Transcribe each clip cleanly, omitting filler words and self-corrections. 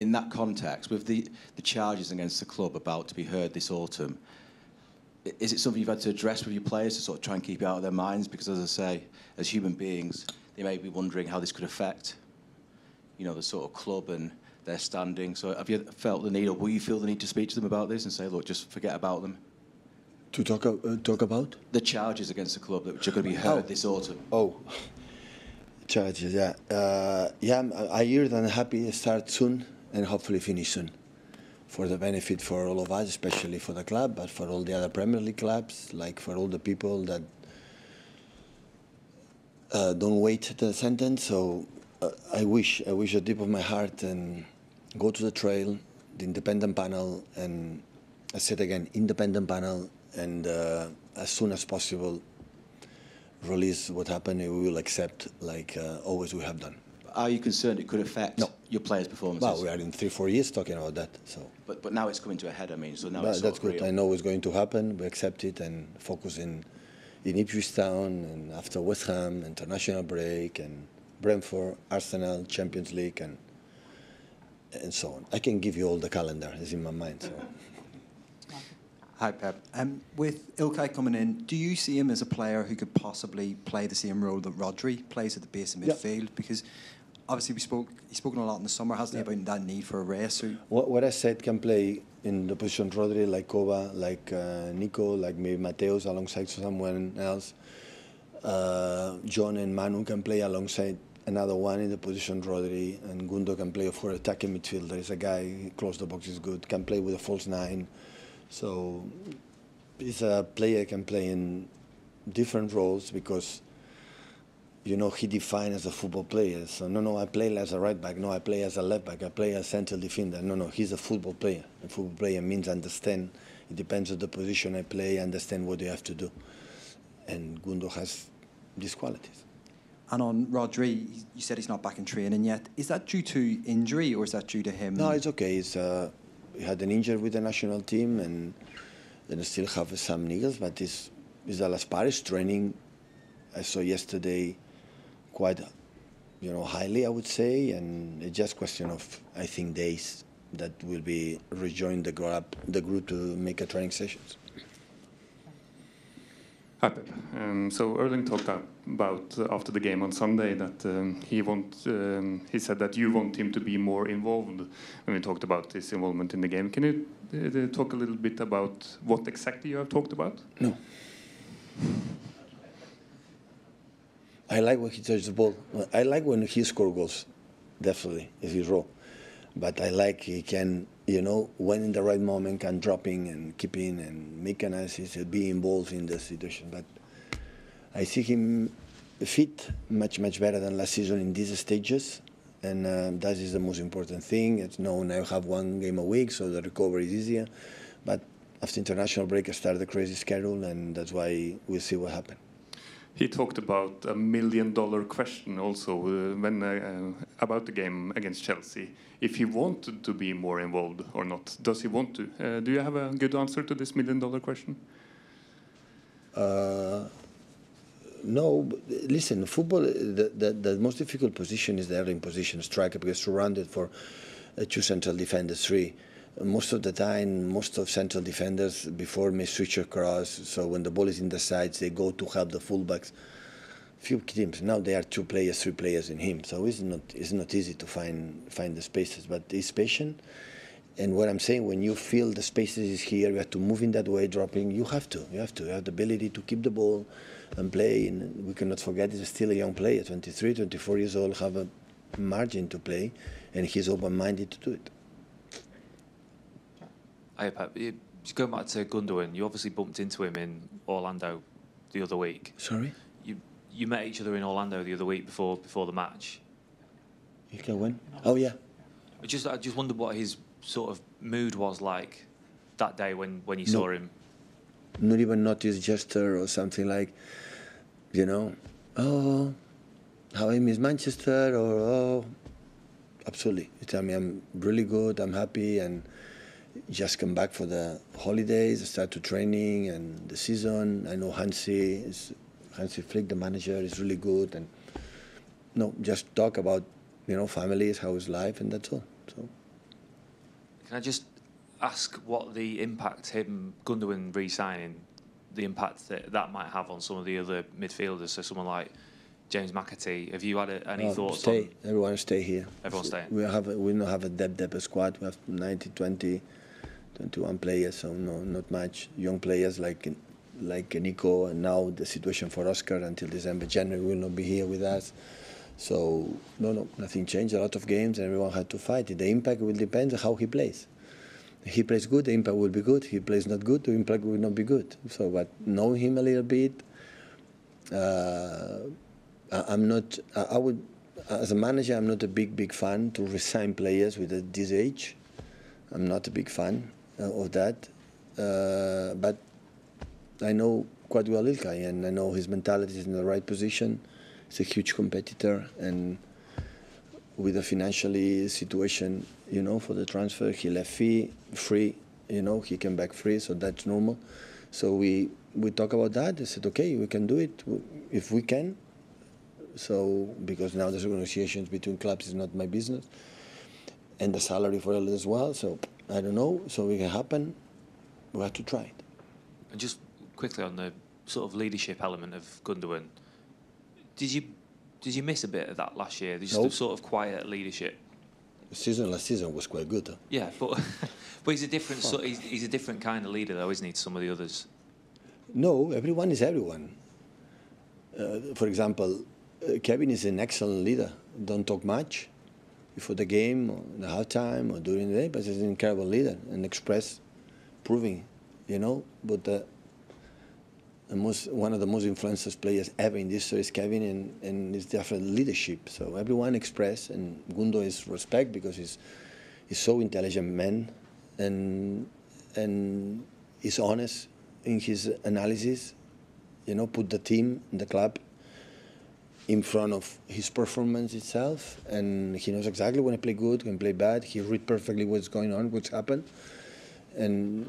In that context, with the charges against the club about to be heard this autumn, is it something you've had to address with your players to sort of try and keep it out of their minds? Because, as I say, as human beings, they may be wondering how this could affect, you know, the sort of club and their standing. So have you felt the need, or will you feel the need to speak to them about this and say, look, just forget about them? To talk about? The charges against the club which are going to be heard this autumn. Oh, charges, yeah. I hear that happy start soon and hopefully finish soon. For the benefit for all of us, especially for the club, but for all the other Premier League clubs, like for all the people that don't wait the sentence. So I wish the deep of my heart and go to the trail, the independent panel, and I said again, independent panel, and as soon as possible release what happened, and we will accept like always we have done. Are you concerned it could affect your players' performances? Well, we are in 3-4 years talking about that. So. But now it's coming to a head, I mean, so now it's that's good. real. I know it's going to happen. We accept it and focus in Ipswich Town, and after West Ham, international break, and Brentford, Arsenal, Champions League, and so on. I can give you all the calendar. It's in my mind. So. Hi, Pep. With Ilkay coming in, do you see him as a player who could possibly play the same role that Rodri plays at the base of midfield? Yeah. Because obviously he's spoken a lot in the summer, hasn't he, about that need for a race? So what I said can play in the position Rodri, like Kova, like Nico, like maybe Mateus alongside someone else. John and Manu can play alongside another one in the position Rodri, and Gundo can play for attacking midfield. There is a guy, close the box is good, can play with a false nine. So he's a player can play in different roles because, you know, he defined as a football player. So no, I play as a right back. No, I play as a left back. I play as central defender. No, he's a football player. A football player means understand. It depends on the position I play, understand what you have to do. And Gundo has these qualities. And on Rodri, you said he's not back in training yet. Is that due to injury or is that due to him? No, it's okay. He had an injury with the national team, and then still have some niggles, but he's the last Paris training. I saw yesterday quite, you know, highly, I would say, and it's just question of, I think, days that will be rejoin the group to make a training sessions. Hi, Pep. So Erling talked about after the game on Sunday that he said that you want him to be more involved when we talked about his involvement in the game. Can you talk a little bit about what exactly you have talked about? No. I like when he touches the ball. I like when he scores goals, definitely, if he's raw. But I like he can, you know, when in the right moment can drop in and keep in and make an assist and be involved in the situation. But I see him fit much better than last season in these stages. And that is the most important thing. It's known I have one game a week, so the recovery is easier. But after international break, I started the crazy schedule, and that's why we'll see what happens. He talked about $1 million question also when about the game against Chelsea. If he wanted to be more involved or not, does he want to? Do you have a good answer to this $1 million question? No, but listen, football, the most difficult position is the early position, striker, because surrounded for two central defenders, three. Most of the time, most of central defenders before may switch across, so when the ball is in the sides, they go to help the fullbacks. Few teams, now there are 2 players, 3 players in him, so it's not easy to find the spaces, but he's patient. And what I'm saying, when you feel the spaces is here, you have to move in that way, dropping, you have the ability to keep the ball and play, and we cannot forget he's still a young player, 23, 24 years old, have a margin to play, and he's open-minded to do it. Hi, Pep. Just going back to Gundogan, you obviously bumped into him in Orlando the other week. Sorry? You met each other in Orlando the other week before the match. You can win? Oh, yeah. I just wondered what his sort of mood was like that day when you saw him. Not even notice gesture or something like, you know, oh, how I miss Manchester, or oh, absolutely. You tell me I'm really good, I'm happy, and just come back for the holidays, start to training and the season. I know Hansi Flick, the manager, is really good, and no, just talk about, you know, families, how is life, and that's all. So Can I just ask what the impact Gundogan re-signing, the impact that might have on some of the other midfielders? So someone like James McAtee, have you had any thoughts on... Everyone stay here. Everyone's staying? We don't have a depth squad. We have 19, 20, 21 players, so no, not much. Young players like Nico, and now the situation for Oscar until December, January will not be here with us. So no, nothing changed. A lot of games, and everyone had to fight. The impact will depend on how he plays. If he plays good, the impact will be good. If he plays not good, the impact will not be good. So, but knowing him a little bit, I'm not. I would, as a manager, I'm not a big fan to resign players with this age. I'm not a big fan of that. But I know quite well Ilkay, and I know his mentality is in the right position. He's a huge competitor, and with the financially situation, for the transfer, he left free, he came back free, so that's normal. So we talk about that. I said, okay, we can do it if we can. So because now there's negotiations between clubs is not my business, and the salary for it as well. So I don't know. So it can happen. We have to try it. And just quickly on the sort of leadership element of Gundogan, did you miss a bit of that last year? Just the sort of quiet leadership. Last season was quite good. Huh? Yeah, but he's a different he's a different kind of leader, though, isn't he, to some of the others? No, everyone is everyone. For example, Kevin is an excellent leader. Don't talk much before the game, or the halftime, or during the day, but he's an incredible leader and proving, But one of the most influential players ever in this story is Kevin, and it's definitely leadership. So everyone express, and Gundo is respect because he's so intelligent man, and he's honest in his analysis. Put the team, the club, in front of his performance itself, and he knows exactly when he play good, when he play bad. He read perfectly what's going on, what's happened. And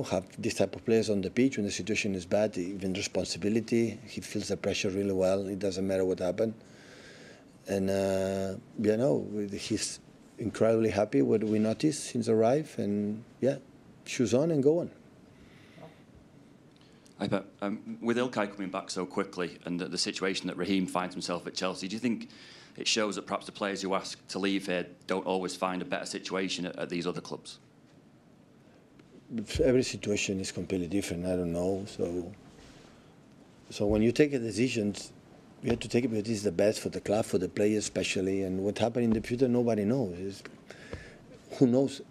have this type of players on the pitch when the situation is bad, even responsibility, he feels the pressure really well. It doesn't matter what happened. And, he's incredibly happy what we noticed since arrive. And, shoes on and go on. I bet. With Ilkay coming back so quickly and the situation that Raheem finds himself at Chelsea, do you think it shows that perhaps the players who ask to leave here don't always find a better situation at these other clubs? Every situation is completely different. I don't know. So when you take a decision, you have to take it because it's the best for the club, for the players especially. And what happened in the future, nobody knows. Who knows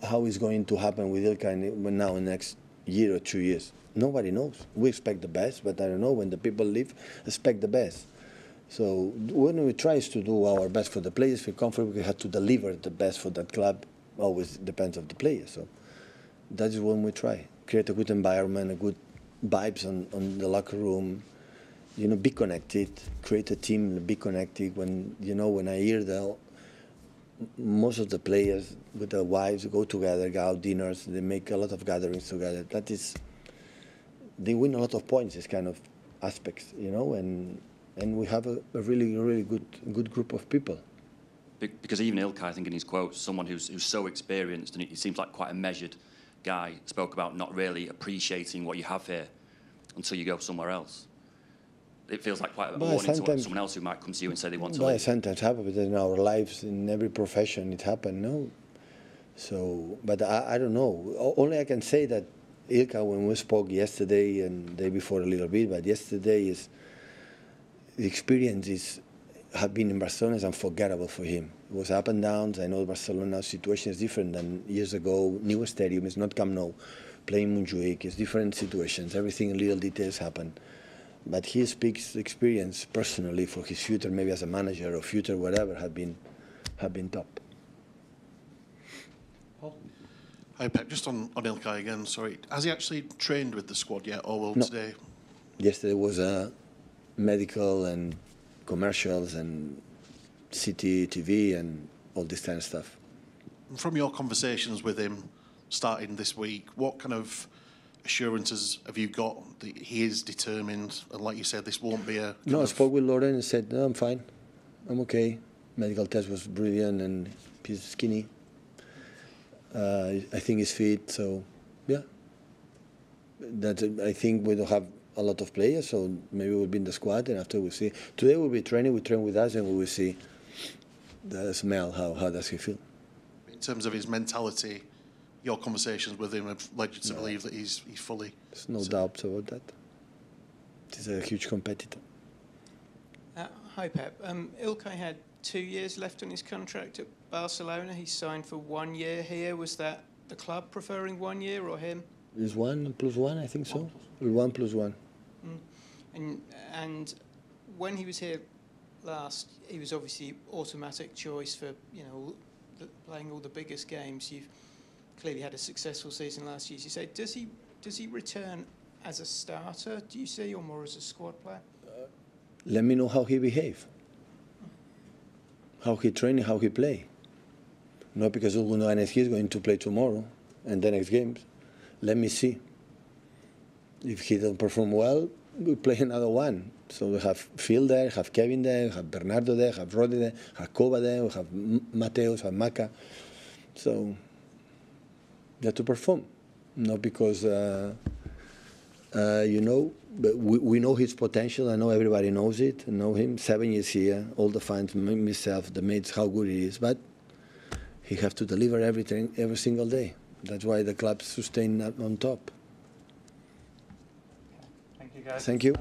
how it's going to happen with Ilkay now in the next year or 2 years? Nobody knows. We expect the best, but I don't know. When the people leave, expect the best. So when we try to do our best for the players, feel comfortable, we have to deliver the best for that club. Always depends on the players. So that is when we try. Create a good environment, a good vibes on the locker room. Be connected. Create a team, be connected. When I hear most of the players with their wives go together, go out dinners, they make a lot of gatherings together. They win a lot of points, this kind of aspects, and we have a really, really good group of people. Because even Ilkay, I think in his quotes, someone who's so experienced, and he seems like quite a measured guy, spoke about not really appreciating what you have here until you go somewhere else. It feels like quite a warning to someone else who might come to you and say they want to leave. Sometimes happens, but in our lives, in every profession, it happens, no? So, but I don't know. Only I can say that Ilkay, when we spoke yesterday and the day before a little bit, but yesterday the experiences have been in Barcelona is unforgettable for him. It was up and downs. I know Barcelona's situation is different than years ago. New stadium, it's not Camp Nou. Playing Montjuic, it's different situations. Everything, little details happen. But he speaks experience personally for his future, maybe as a manager or future whatever, have been top. Hi Pep, just on Ilkay again, sorry. Has he actually trained with the squad yet, or will today? Yesterday was medical and commercials and City TV and all this kind of stuff. From your conversations with him starting this week, what kind of assurances have you got that he is determined, and like you said, this won't be a... No, I spoke with Lauren and said, no, I'm fine, I'm okay. Medical test was brilliant and he's skinny. I think he's fit, so yeah. I think we don't have a lot of players, so maybe we'll be in the squad, and after we'll see. Today we'll be training. We train with us, and we will see the smell. How does he feel? In terms of his mentality, your conversations with him have led you to believe that he's fully. There's no doubt about that. He's a huge competitor. Hi, Pep. Ilkay had 2 years left on his contract at Barcelona. He signed for 1 year here. Was that the club preferring 1 year or him? It's 1+1, I think so. 1+1. And when he was here last, he was obviously automatic choice for playing all the biggest games. You've clearly had a successful season last year. As you say, does he return as a starter? Do you see, or more as a squad player? Let me know how he behave, how he train, how he play. Not because Hugo Energy is going to play tomorrow and the next games. Let me see. If he doesn't perform well, we play another one. So we have Phil there, have Kevin there, have Bernardo there, have Rodri there, have Koba there, we have Mateus, have Maka. So they have to perform, not because but we know his potential. I know everybody knows it. I know him. 7 years here, all the fans, myself, the mates, how good he is. But he has to deliver everything every single day. That's why the club sustain on top. Thank you, guys. Thank you.